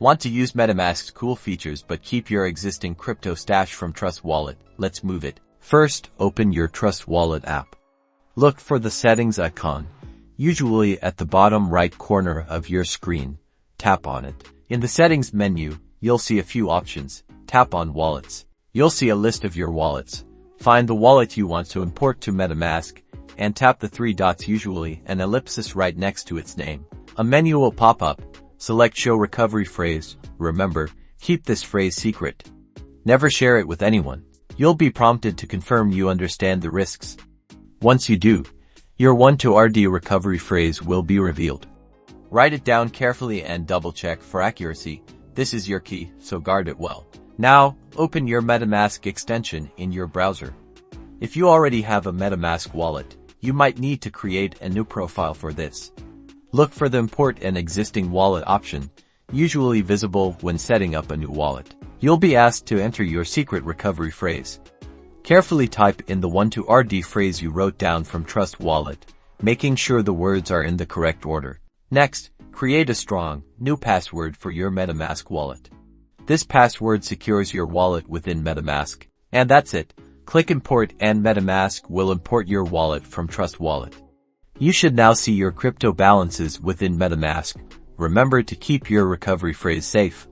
Want to use Metamask's cool features but keep your existing crypto stash from Trust Wallet? Let's move it. First, open your Trust Wallet app. Look for the settings icon, usually at the bottom right corner of your screen. Tap on it. In the settings menu, you'll see a few options. Tap on Wallets. You'll see a list of your wallets. Find the wallet you want to import to Metamask, and tap the three dots, usually an ellipsis right next to its name. A menu will pop up. Select Show Recovery Phrase. Remember, keep this phrase secret. Never share it with anyone. You'll be prompted to confirm you understand the risks. Once you do, your 1-to-RD recovery phrase will be revealed. Write it down carefully and double-check for accuracy. This is your key, so guard it well. Now, open your Metamask extension in your browser. If you already have a Metamask wallet, you might need to create a new profile for this. Look for the Import an Existing Wallet option, usually visible when setting up a new wallet. You'll be asked to enter your secret recovery phrase. Carefully type in the 1-to-RD phrase you wrote down from Trust Wallet, making sure the words are in the correct order. Next, create a strong, new password for your Metamask wallet. This password secures your wallet within Metamask. And that's it. Click Import and Metamask will import your wallet from Trust Wallet. You should now see your crypto balances within Metamask. Remember to keep your recovery phrase safe.